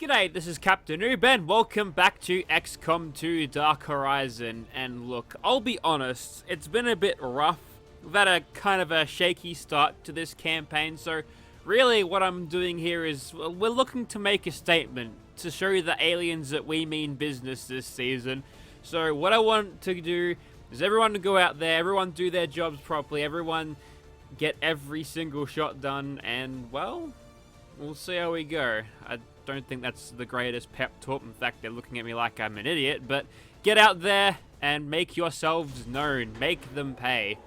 G'day, this is Captainoob and welcome back to XCOM 2 Dark Horizon. And look, I'll be honest, it's been a bit rough. We've had a kind of a shaky start to this campaign, so really what I'm doing here is we're looking to make a statement to show the aliens that we mean business this season. So what I want to do is everyone to go out there, everyone do their jobs properly, everyone get every single shot done, and well, we'll see how we go. I don't think that's the greatest pep talk. In fact, they're looking at me like I'm an idiot. But get out there and make yourselves known. Make them pay.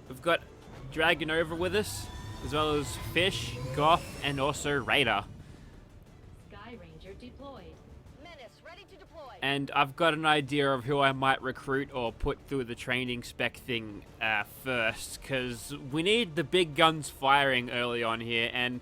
We've got Dragon over with us, as well as Fish, Goth, and also Raider. Sky Ranger deployed. Menace ready to deploy. And I've got an idea of who I might recruit or put through the training spec thing first, because we need the big guns firing early on here, and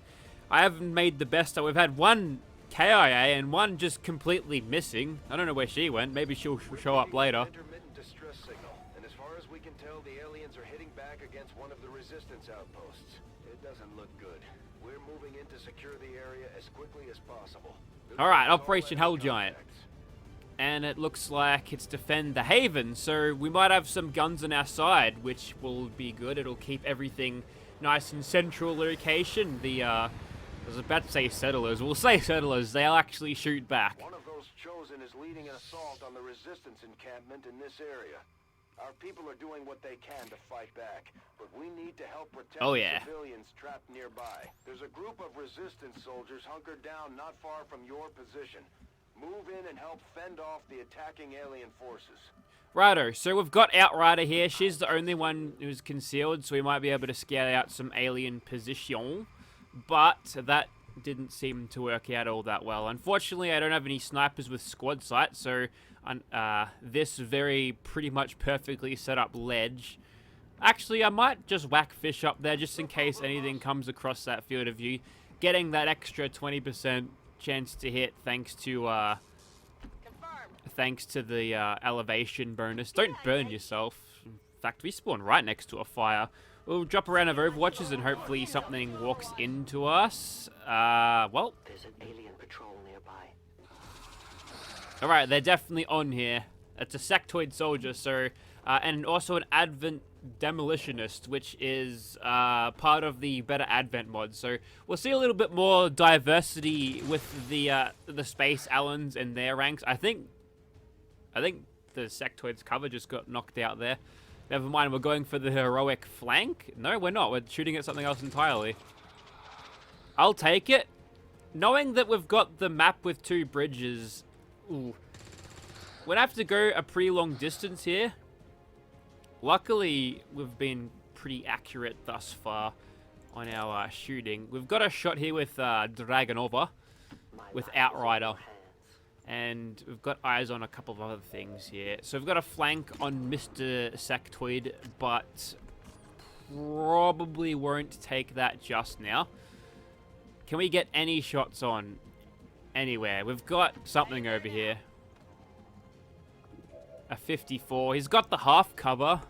I haven't made the best. We've had one KIA and one just completely missing. I don't know where she went. Maybe she'll show up later. Intermittent distress signal, and as far as we can tell, the aliens are hitting back against one of the resistance outposts. It doesn't look good. We're moving in to secure the area as quickly as possible. Alright, Operation Hell Giant. And it looks like it's defend the haven, so we might have some guns on our side, which will be good. It'll keep everything nice and central location. I was about to say settlers. We'll say settlers. They'll actually shoot back. One of those chosen is leading an assault on the resistance encampment in this area. Our people are doing what they can to fight back, but we need to help protect civilians trapped nearby. There's a group of resistance soldiers hunkered down not far from your position. Move in and help fend off the attacking alien forces. Righto, so we've got Outrider here. She's the only one who's concealed, so we might be able to scout out some alien position. But that didn't seem to work out all that well. Unfortunately, I don't have any snipers with squad sight, so this very pretty much perfectly set up ledge. Actually, I might just whack Fish up there just in case anything comes across that field of view. Getting that extra 20% chance to hit thanks to the elevation bonus. Don't burn yourself. In fact, we spawn right next to a fire. We'll drop a round of Overwatches and hopefully something walks into us. Well. There's an alien patrol nearby. Alright, they're definitely on here. It's a sectoid soldier, so, and also an Advent Demolitionist, which is part of the better Advent mod. So we'll see a little bit more diversity with the Space Allens and their ranks. I think the sectoid's cover just got knocked out there. Never mind, we're going for the heroic flank? No, we're not. We're shooting at something else entirely. I'll take it. Knowing that we've got the map with two bridges, ooh, we'd have to go a pretty long distance here. Luckily, we've been pretty accurate thus far on our shooting. We've got a shot here with Dragonova, with Outrider. And we've got eyes on a couple of other things here. So we've got a flank on Mr. Sectoid, but probably won't take that just now. Can we get any shots on anywhere? We've got something over here. A 54. He's got the half cover.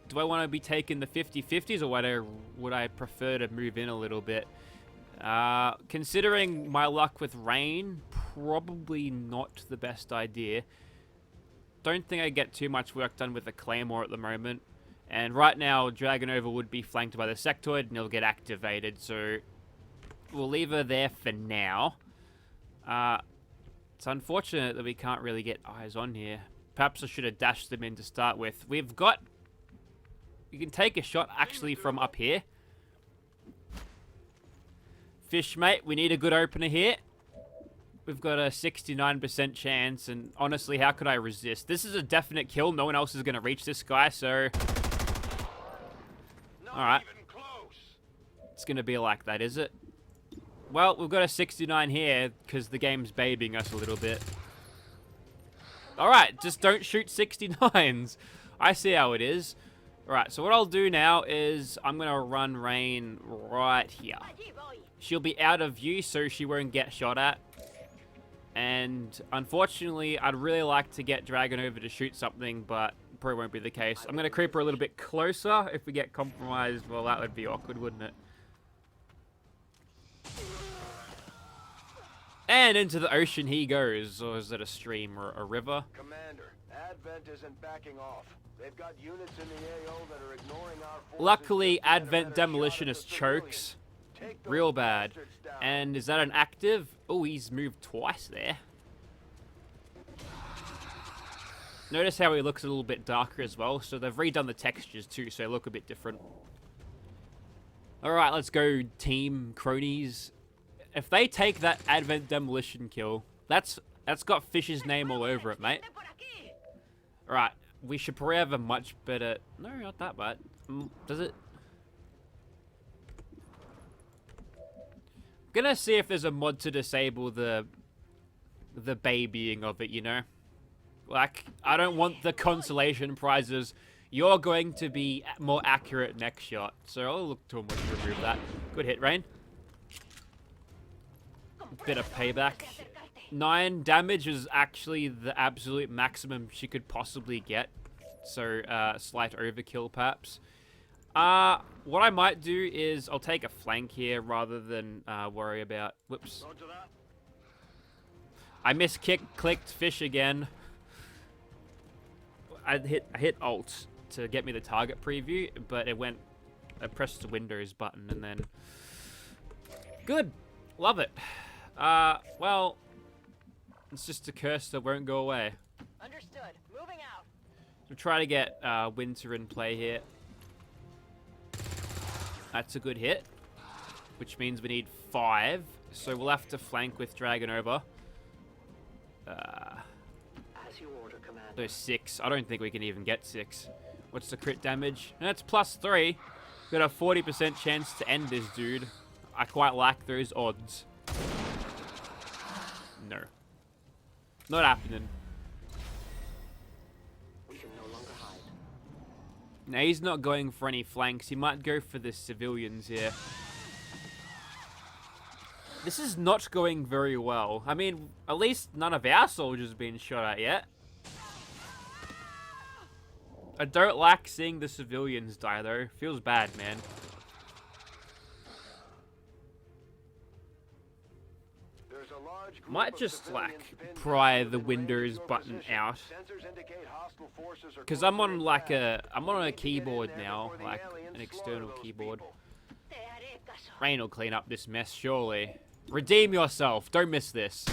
Do I want to be taking the 50-50s or would I prefer to move in a little bit? Considering my luck with Raine, probably not the best idea. Don't think I get too much work done with the Claymore at the moment. And right now, Dragonova would be flanked by the Sectoid and he'll get activated. So we'll leave her there for now. It's unfortunate that we can't really get eyes on here. Perhaps I should have dashed them in to start with. You can take a shot actually from up here. Fish, mate, we need a good opener here. We've got a 69% chance, and honestly, how could I resist? This is a definite kill. No one else is going to reach this guy, so... Alright. It's going to be like that, is it? Well, we've got a 69 here, because the game's babying us a little bit. Alright, just don't shoot 69s. I see how it is. Alright, so what I'll do now is I'm going to run Raine right here. She'll be out of view, so she won't get shot at. And unfortunately, I'd really like to get Dragonova to shoot something, but probably won't be the case. I'm going to creep her a little bit closer. If we get compromised, well, that would be awkward, wouldn't it? And into the ocean he goes. Or is it a stream or a river? Commander, Advent isn't backing off. They've got units in the AO that are ignoring our forces. Luckily, just to get a Advent better shot Demolitionist at the chokes. civilians. Take those Real bad. bastards down. And is that an active? Oh, he's moved twice there. Notice how he looks a little bit darker as well. So they've redone the textures too, so they look a bit different. Alright, let's go, team cronies. If they take that Advent Demolition kill, that's got Fish's name all over it, mate. Alright, we should probably have a much better... No, not that bad. Does it? I'm gonna see if there's a mod to disable the babying of it, you know? Like, I don't want the consolation prizes. You're going to be more accurate next shot. So I'll look to remove that. Good hit, Raine. Bit of payback. 9 damage is actually the absolute maximum she could possibly get. So, slight overkill, perhaps. What I might do is I'll take a flank here rather than worry about... Whoops. I clicked Fish again. I hit Alt to get me the target preview, but it went... I pressed the Windows button and then... Good! Love it. Well... It's just a curse that won't go away. Understood. Moving out. We'll try to get Winter in play here. That's a good hit. Which means we need 5. So we'll have to flank with Dragon over. As you order, Commander. There's 6. I don't think we can even get 6. What's the crit damage? That's +3. Got a 40% chance to end this dude. I quite like those odds. No. Not happening. We can no longer hide. Now, he's not going for any flanks. He might go for the civilians here. This is not going very well. I mean, at least none of our soldiers have been shot at yet. I don't like seeing the civilians die, though. Feels bad, man. Might just, like, pry the Windows button out. Because I'm on, like, I'm on a keyboard now, like, an external keyboard. Raine will clean up this mess, surely. Redeem yourself. Don't miss this.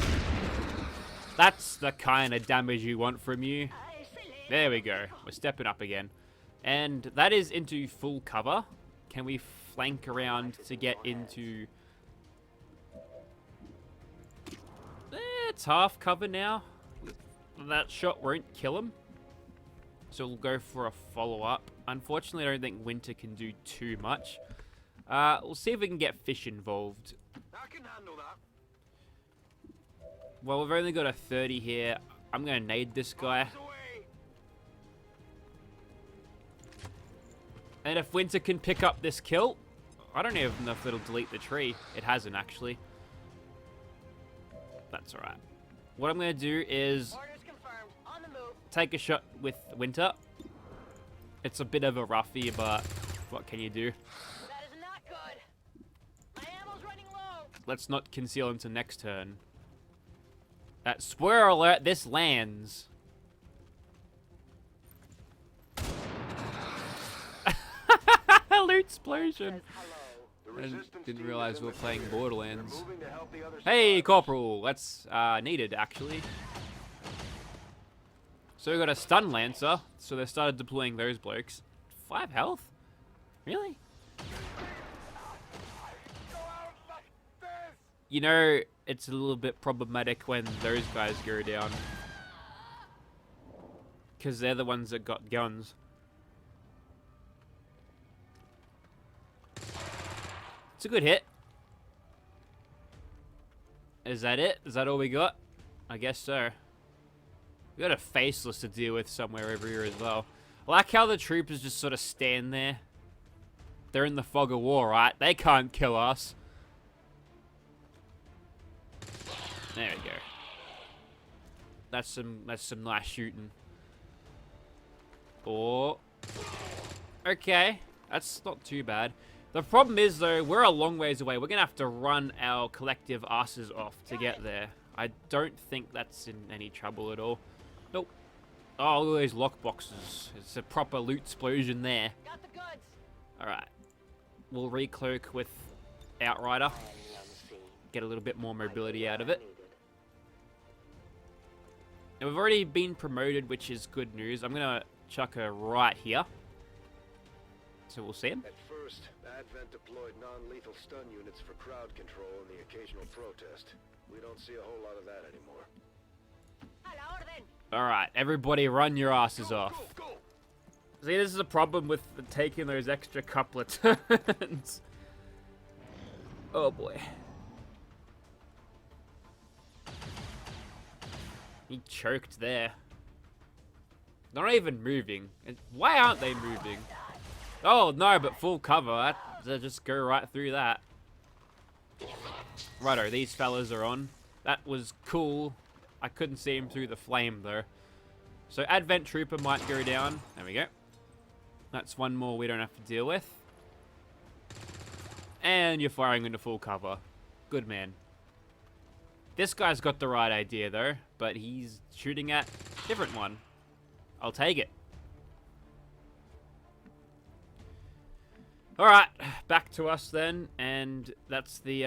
That's the kind of damage you want from you. There we go. We're stepping up again. And that is into full cover. Can we flank around to get into... It's half cover now. That shot won't kill him. So we'll go for a follow-up. Unfortunately, I don't think Winter can do too much. We'll see if we can get Fish involved. I can handle that. Well, we've only got a 30 here. I'm going to nade this guy. And if Winter can pick up this kill... I don't even know if it'll delete the tree. It hasn't, actually. That's alright. What I'm going to do is take a shot with Winter. It's a bit of a roughie, but what can you do? That is not good. My ammo's running low. Let's not conceal until next turn. Spoiler alert, this lands. Loot explosion. I didn't realize we were playing Borderlands. Hey, Corporal! That's needed, actually. So we got a stun lancer, so they started deploying those blokes. 5 health? Really? You know, it's a little bit problematic when those guys go down. Because they're the ones that got guns. It's a good hit. Is that it? Is that all we got? I guess so. We got a faceless to deal with somewhere over here as well. I like how the troopers just sort of stand there. They're in the fog of war, right? They can't kill us. There we go. That's some nice shooting. Oh. Okay. That's not too bad. The problem is, though, we're a long ways away. We're going to have to run our collective asses off to get there. I don't think that's in any trouble at all. Nope. Oh, look at those lockboxes. It's a proper loot explosion there. Got the goods. Alright. We'll recloak with Outrider. Get a little bit more mobility out of it. And we've already been promoted, which is good news. I'm going to chuck her right here. So we'll see him. At first, Advent deployed non-lethal stun units for crowd control and the occasional protest. We don't see a whole lot of that anymore. A la orden. Alright, everybody run your asses Go, off. go, go. See, this is a problem with taking those extra couple of turns. Oh boy. He choked there. They're not even moving. Why aren't they moving? Oh no, but full cover. They'll just go right through that. Righto, these fellas are on. That was cool. I couldn't see him through the flame though. So Advent Trooper might go down. There we go. That's one more we don't have to deal with. And you're firing into full cover. Good man. This guy's got the right idea though, but he's shooting at a different one. I'll take it. Alright, back to us then, and that's the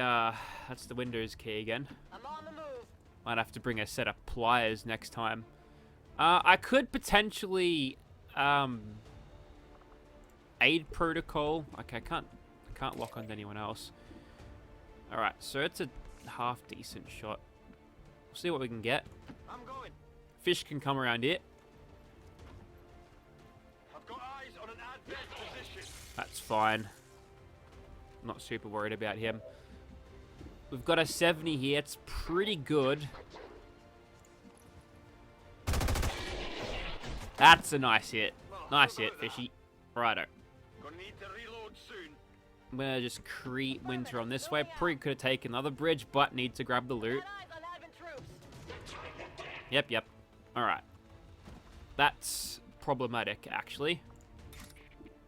Windows key again. I'm on the move. Might have to bring a set of pliers next time. I could potentially aid protocol. Okay, I can't lock onto anyone else. Alright, so it's a half decent shot. We'll see what we can get. I'm going. Fish can come around here. I've got eyes on an Advent position. That's fine. Not super worried about him. We've got a 70 here. It's pretty good. That's a nice hit. Nice hit, Fishy. Righto. Gonna need to reload soon. I'm gonna just create winter on this way. Probably could have taken another bridge, but need to grab the loot. Got eyes on Advent troops. Yep. Alright. That's problematic, actually.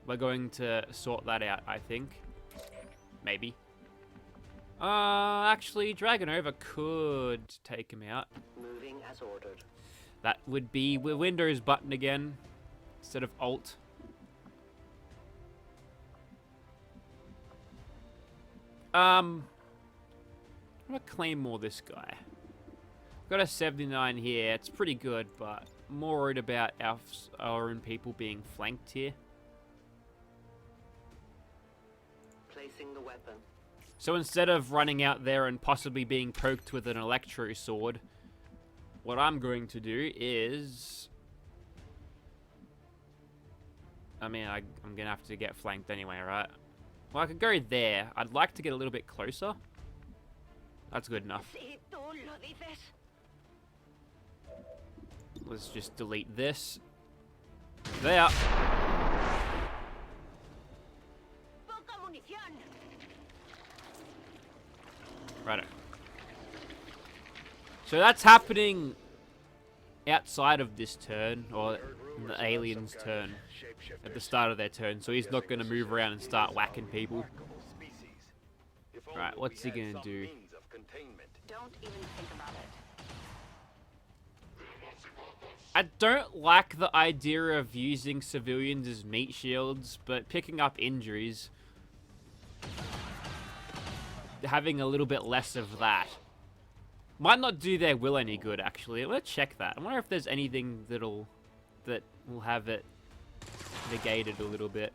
We're going to sort that out, I think. Maybe. Actually, Dragonova could take him out. Moving as ordered. That would be the Windows button again, instead of Alt. I'm gonna claymore this guy. Got a 79 here. It's pretty good, but more worried about our own people being flanked here. Placing the weapon. So instead of running out there and possibly being poked with an electro sword, what I'm going to do is... I mean, I'm going to have to get flanked anyway, right? Well, I could go there. I'd like to get a little bit closer. That's good enough. Let's just delete this. There. Righto. So that's happening outside of this turn, or the alien's turn, at the start of their turn, so he's not going to move around and start whacking people. Right, what's he going to do? Don't even think about it. I don't like the idea of using civilians as meat shields, but picking up injuries, having a little bit less of that, might not do their will any good, actually. Let's check that. I wonder if there's anything that will have it negated a little bit.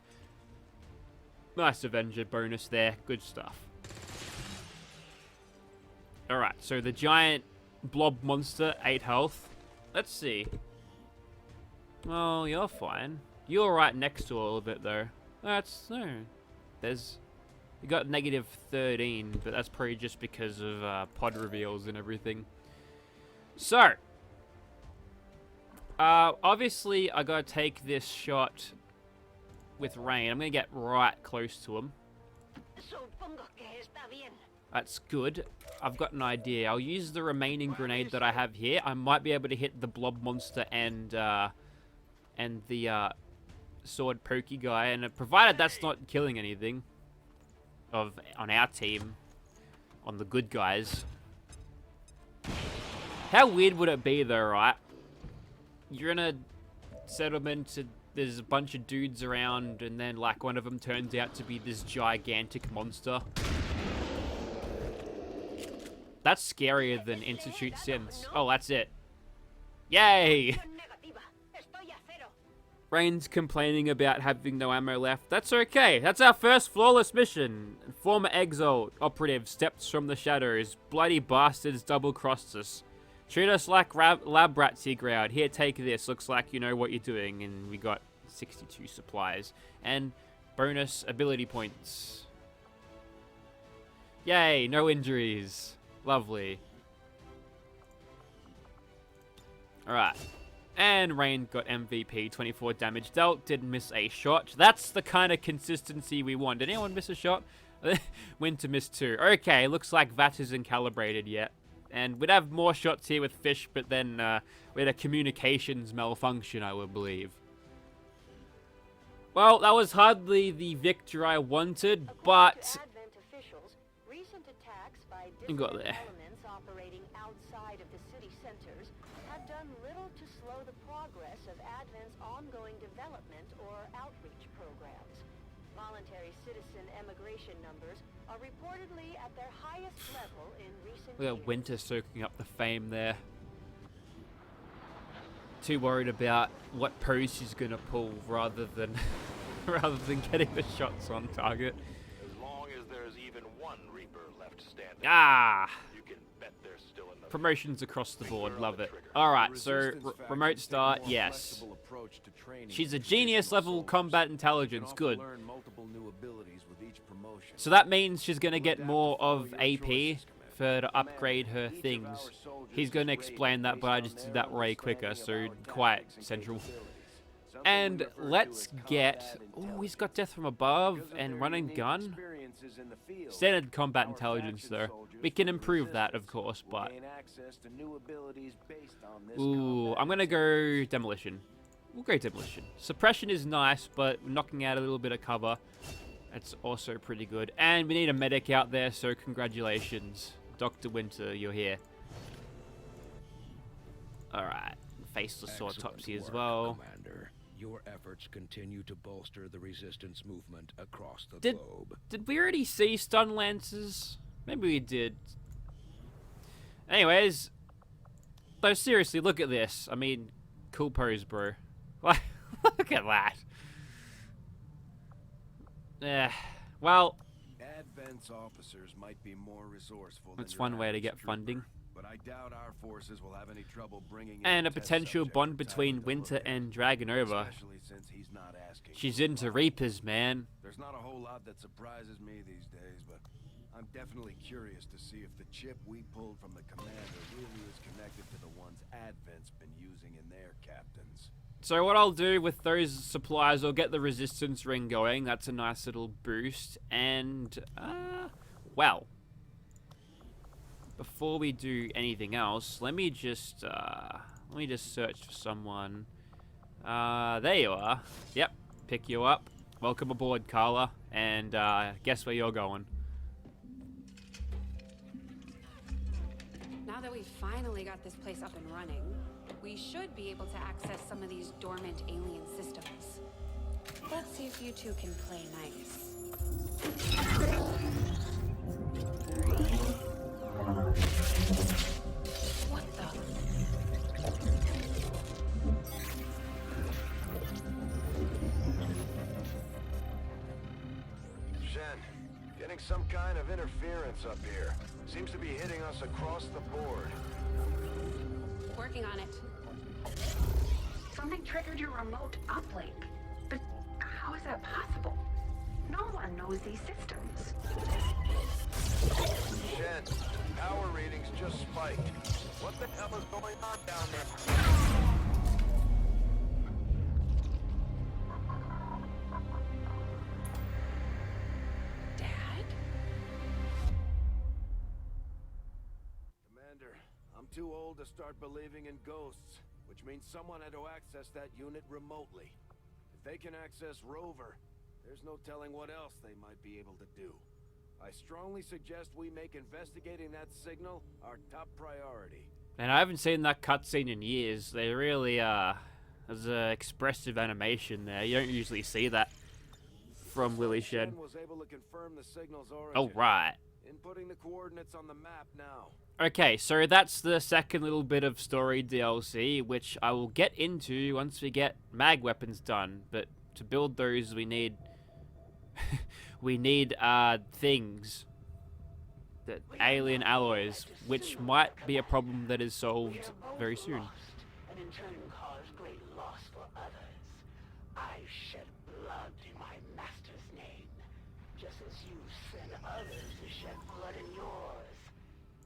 Nice Avenger bonus there. Good stuff. Alright, so the giant blob monster, 8 health. Let's see. Well, you're fine. You're right next to all of it, though. That's... no. There's... You got negative 13, but that's probably just because of pod reveals and everything. So, obviously I gotta take this shot with Raine. I'm gonna get right close to him. That's good. I've got an idea. I'll use the remaining grenade that I have here. I might be able to hit the blob monster and the sword pokey guy, and provided that's not killing anything, on our team, on the good guys. How weird would it be though, right? You're in a settlement, there's a bunch of dudes around, and then like one of them turns out to be this gigantic monster. That's scarier than Institute Synths. Oh, that's it. Yay! Raine's complaining about having no ammo left. That's okay. That's our first flawless mission. Former Exalt operative steps from the shadows. Bloody bastards double-crossed us. Treat us like lab rats, he growled. Here, take this. Looks like you know what you're doing. And we got 62 supplies. And bonus ability points. Yay, no injuries. Lovely. Alright. And Raine got MVP, 24 damage dealt, didn't miss a shot. That's the kind of consistency we want. Did anyone miss a shot? Winter missed 2. Okay, looks like VAT isn't calibrated yet. And we'd have more shots here with Fish, but then we had a communications malfunction, I would believe. Well, that was hardly the victory I wanted, but... You got there. Operating outside of the city centers have done little to slow the progress of Advent's ongoing development or outreach programs. Voluntary citizen emigration numbers are reportedly at their highest level in recent years. Look at Winter soaking up the fame there. Too worried about what pose she's gonna pull rather than getting the shots on target. As long as there's even one Reaper left standing. Ah! You can bet they're still in the Promotions across the board, love it. Alright, so remote start, yes. She's a genius level combat intelligence, good. So that means she's gonna get more of AP for her to upgrade her things. He's gonna explain that, but I just did that way quicker, so quite central. And let's get... Oh, he's got Death from Above and Run and Gun. Standard combat intelligence, though. We can improve that, of course, but... Ooh, I'm gonna go Demolition. We'll go Demolition. Suppression is nice, but knocking out a little bit of cover, that's also pretty good. And we need a medic out there, so congratulations. Dr. Winter, you're here. Alright. Faceless Autopsy as well. Commander. Your efforts continue to bolster the resistance movement across the globe. Did we already see stun lances? Maybe we did. Anyways, though seriously, look at this. I mean, cool pose, bro. Like, look at that. Well, Advent's officers might be more resourceful. That's one way to get funding. But I doubt our forces will have any trouble bringing in and a potential bond between Winter and Dragonova. Since he's not asking. She's into Reapers, man. There's not a whole lot that surprises me these days, but I'm definitely curious to see if the chip we pulled from the commander really is connected to the ones Advent's been using in their captains. So what I'll do with those supplies, I'll get the resistance ring going. That's a nice little boost. And, well, before we do anything else, let me just search for someone. There you are. Yep, pick you up. Welcome aboard, Carla. And guess where you're going? Now that we've finally got this place up and running, we should be able to access some of these dormant alien systems. Let's see if you two can play nice. What the? Shen, getting some kind of interference up here. Seems to be hitting us across the board. Working on it. Something triggered your remote uplink. But how is that possible? No one knows these systems. Shen, power readings just spiked. What the hell is going on down there? Dad? Commander, I'm too old to start believing in ghosts, which means someone had to access that unit remotely. If they can access Rover, there's no telling what else they might be able to do. I strongly suggest we make investigating that signal our top priority. And I haven't seen that cutscene in years. They really, there's an expressive animation there. You don't usually see that from Lily Shed. Was able to confirm the signal's origin. Oh, right. Inputting the coordinates on the map now. Okay, so that's the second little bit of story DLC, which I will get into once we get mag weapons done. But to build those, we need we need things, the alien alloys, which might be a problem that is solved very soon. And in turn cause great loss for others. I shed blood in my master's name, just as you send others to shed blood in yours.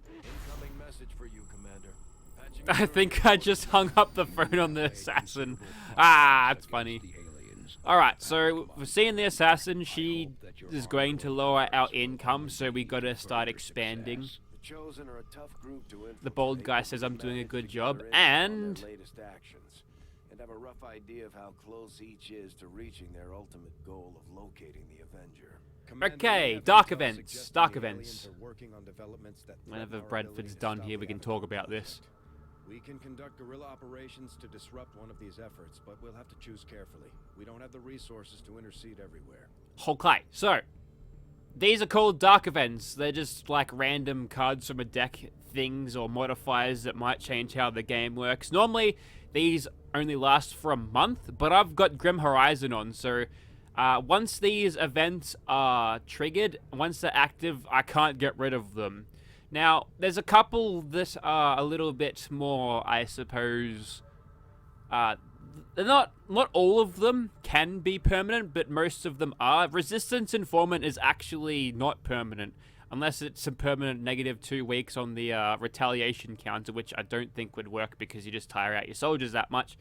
Incoming message for you, Commander. I think I just hung up the phone on the assassin. Ah, it's funny. Alright, so we're seeing the assassin. She is going to lower our income, so we gotta start expanding. The Chosen are a tough group to infiltrate. The bald guy says I'm doing a good job, and latest actions, and have a rough idea of how close each is to reaching their ultimate goal of locating the Avenger. okay, dark events. Dark events. Whenever Bradford's done here, we can talk about this. We can conduct guerrilla operations to disrupt one of these efforts, but we'll have to choose carefully. We don't have the resources to intercede everywhere. Okay, so these are called dark events. They're just like random cards from a deck things or modifiers that might change how the game works. Normally, these only last for a month, but I've got Grim Horizon on, so once these events are triggered, once they're active, I can't get rid of them. Now, there's a couple that are a little bit more, I suppose, not all of them can be permanent, but most of them are. Resistance Informant is actually not permanent, unless it's a permanent negative 2 weeks on the Retaliation counter, which I don't think would work because you just tire out your soldiers that much.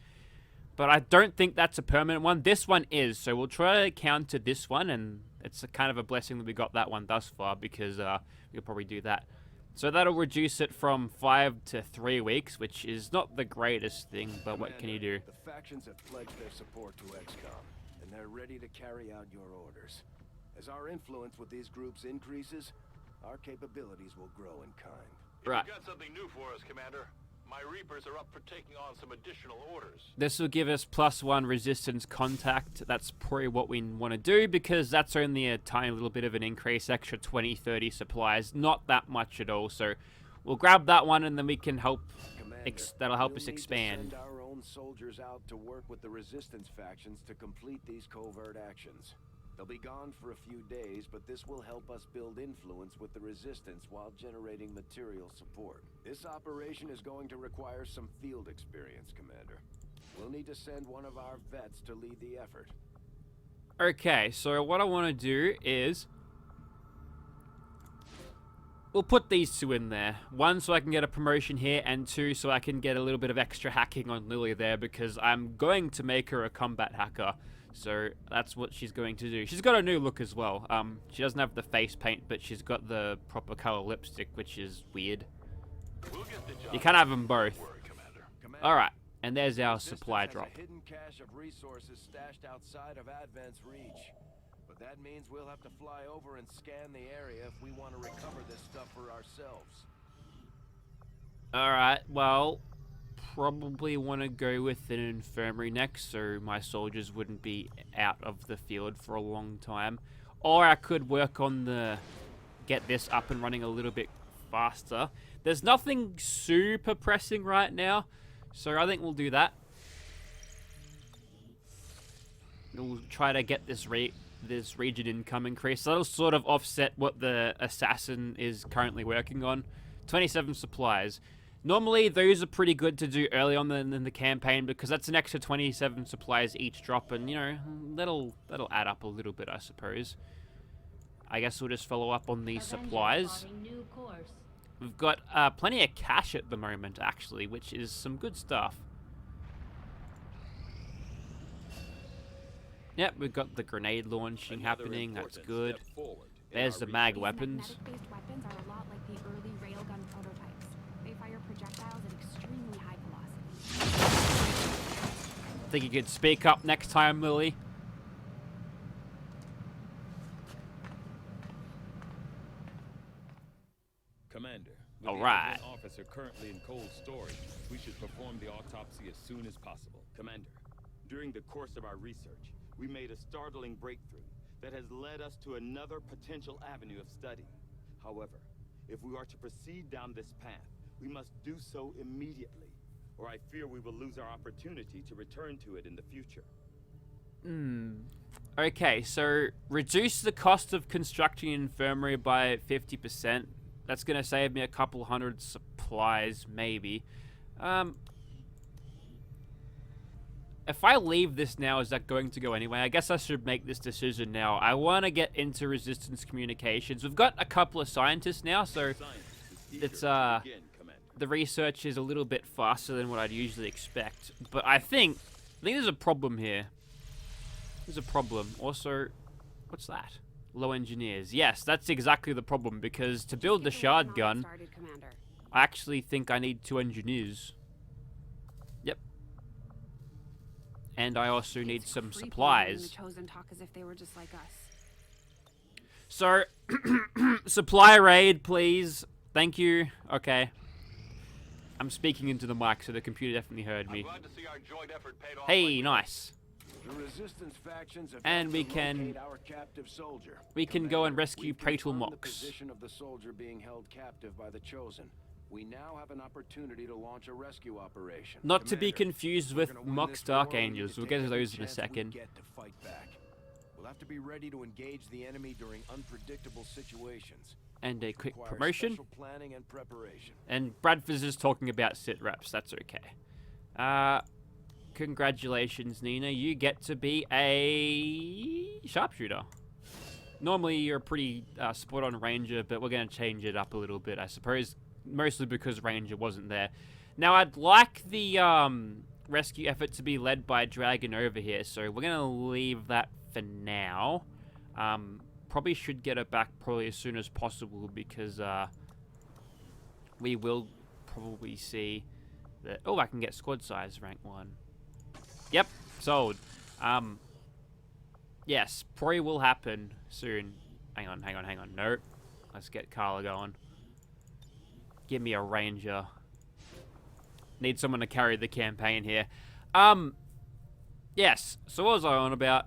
But I don't think that's a permanent one. This one is, so we'll try to counter this one, and it's a kind of a blessing that we got that one thus far, because we'll probably do that. So that'll reduce it from 5 to 3 weeks, which is not the greatest thing, but what can you do? The factions have pledged their support to XCOM, and they're ready to carry out your orders. As our influence with these groups increases, our capabilities will grow in kind. Right. You've got something new for us, Commander. My Reapers are up for taking on some additional orders. This will give us +1 resistance contact. That's probably what we want to do, because that's only a tiny little bit of an increase, extra 20-30 supplies. Not that much at all, so we'll grab that one and then we can help. That'll help us expand. Send our own soldiers out to work with the resistance factions to complete these covert actions. They'll be gone for a few days, but this will help us build influence with the resistance while generating material support. This operation is going to require some field experience, Commander. We'll need to send one of our vets to lead the effort. Okay, so what I want to do is we'll put these two in there. 1, so I can get a promotion here, and 2, so I can get a little bit of extra hacking on Lily there, because I'm going to make her a combat hacker. So that's what she's going to do. She's got a new look as well. She doesn't have the face paint, but she's got the proper color lipstick, which is weird. You can't have them both. Alright, and there's our supply drop. A hidden cache of resources stashed outside of Advent's reach. But that means we'll have to fly over and scan the area if we want to recover this stuff for ourselves. Alright, well, probably want to go with an infirmary next, so my soldiers wouldn't be out of the field for a long time. Or I could work on get this up and running a little bit faster. There's nothing super pressing right now, so I think we'll do that. We'll try to get this region income increase. That'll sort of offset what the assassin is currently working on. 27 supplies. Normally, those are pretty good to do early on in the campaign, because that's an extra 27 supplies each drop, and, you know, that'll add up a little bit, I suppose. I guess we'll just follow up on these supplies. We've got plenty of cash at the moment, actually, which is some good stuff. Yep, we've got the grenade launching happening, that's good. There's the mag weapons. Magnetic-based weapons are a lot like the early railgun prototypes. They fire projectiles at extremely high velocity. I think you could speak up next time, Lily. With All the right. Advent officer currently in cold storage, we should perform the autopsy as soon as possible. Commander, during the course of our research, we made a startling breakthrough that has led us to another potential avenue of study. However, if we are to proceed down this path, we must do so immediately, or I fear we will lose our opportunity to return to it in the future. Okay, so reduce the cost of constructing an infirmary by 50%. That's going to save me a couple hundred supplies, maybe. If I leave this now, is that going to go anyway? I guess I should make this decision now. I want to get into resistance communications. We've got a couple of scientists now, so it's the research is a little bit faster than what I'd usually expect. But I think there's a problem here. There's a problem. Also, what's that? Low engineers. Yes, that's exactly the problem, because to build the shard gun, I actually think I need 2 engineers. Yep. And I also need some supplies. The Chosen talk as if they were just like us. So, supply raid, please. Thank you. Okay. I'm speaking into the mic, so the computer definitely heard me. Glad to see our joint effort paid off. Hey, nice. The resistance factions have And we helped to can locate our captive soldier. go and rescue We've Praetor confirmed the Mox. position of the soldier being held captive by the Chosen. We now have an opportunity to launch a rescue operation. Not to be Commander, confused we're with gonna win Mox this Dark war, we need Angels. to We'll take get to every those in a chance we second. get to fight back. We'll have to be ready to engage the enemy during unpredictable situations. And a quick Requires promotion. special planning and preparation. And Bradford's is talking about sit reps. That's okay. Congratulations, Nina. You get to be a sharpshooter. Normally, you're a pretty spot-on ranger, but we're going to change it up a little bit, I suppose. Mostly because ranger wasn't there. Now, I'd like the rescue effort to be led by Dragon over here, so we're going to leave that for now. Probably should get it back probably as soon as possible, because we will probably see that... Oh, I can get squad size rank 1. Yep, sold. Yes, probably will happen soon. Hang on. Nope. Let's get Carla going. Give me a ranger. Need someone to carry the campaign here. Yes, so what was I on about?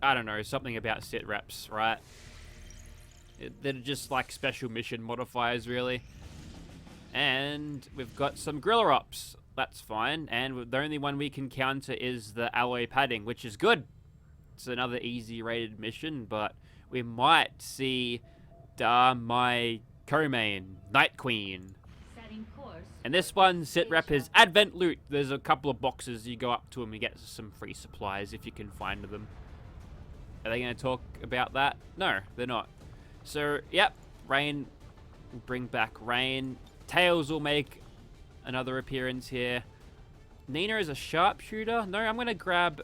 I don't know, something about sit reps, right? They're just like special mission modifiers, really. And we've got some gorilla ops. That's fine. And the only one we can counter is the alloy padding, which is good. It's another easy rated mission, but we might see my co-main, Night Queen. Setting course. And this one, sit rep is Advent Loot. There's a couple of boxes. You go up to them and get some free supplies if you can find them. Are they going to talk about that? No, they're not. So, yep, Raine. We'll bring back Raine. Tails will make another appearance here. Nina is a sharpshooter. No, I'm going to grab...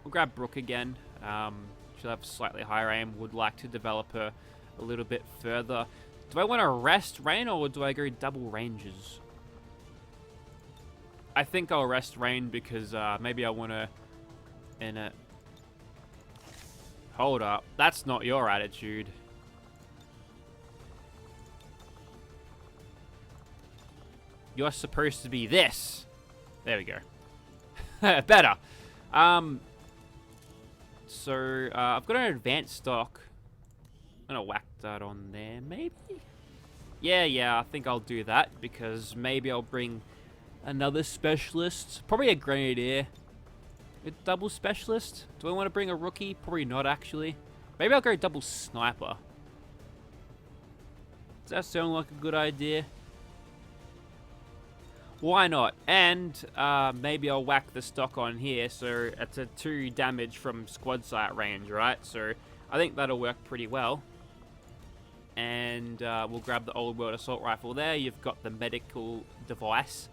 We'll grab Brooke again. She'll have slightly higher aim. Would like to develop her a little bit further. Do I want to rest Raine, or do I go double ranges? I think I'll rest Raine because maybe I want to... in it. Hold up. That's not your attitude. You're supposed to be this. There we go. Better. So, I've got an advanced stock. I'm going to whack that on there, maybe? Yeah, I think I'll do that, because maybe I'll bring another specialist. Probably a grenadier. A double specialist? Do I want to bring a rookie? Probably not, actually. Maybe I'll go double sniper. Does that sound like a good idea? Why not? And maybe I'll whack the stock on here, so it's a 2 damage from squad sight range, right? So I think that'll work pretty well. And we'll grab the old world assault rifle there. You've got the medical device,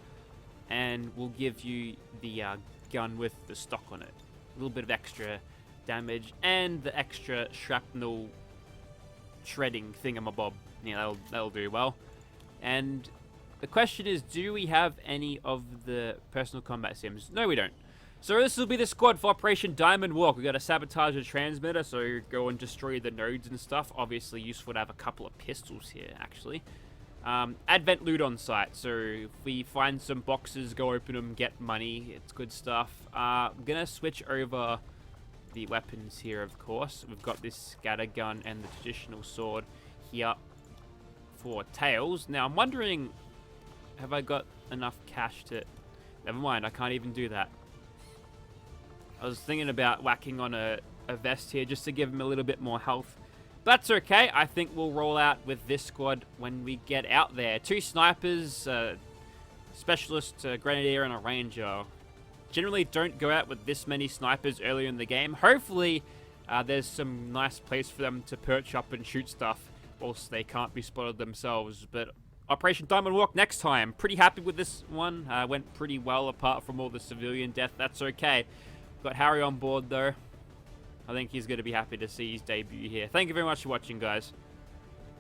and we'll give you the gun with the stock on it. A little bit of extra damage and the extra shrapnel shredding thingamabob. Yeah, that'll do well. And the question is, do we have any of the personal combat sims? No, we don't. So this will be the squad for Operation Diamond Walk. We got to sabotage a transmitter, so go and destroy the nodes and stuff. Obviously useful to have a couple of pistols here, actually. Advent loot on site, so if we find some boxes, go open them, get money. It's good stuff. I'm gonna switch over the weapons here, of course. We've got this scatter gun and the traditional sword here for Tails. Now I'm wondering, have I got enough cash to... Never mind, I can't even do that. I was thinking about whacking on a vest here just to give him a little bit more health. That's okay. I think we'll roll out with this squad when we get out there. 2 snipers, specialist, grenadier, and a ranger. Generally don't go out with this many snipers earlier in the game. Hopefully there's some nice place for them to perch up and shoot stuff whilst they can't be spotted themselves. But Operation Diamond Walk next time. Pretty happy with this one. Went pretty well apart from all the civilian death. That's okay. Got Harry on board though. I think he's going to be happy to see his debut here. Thank you very much for watching, guys.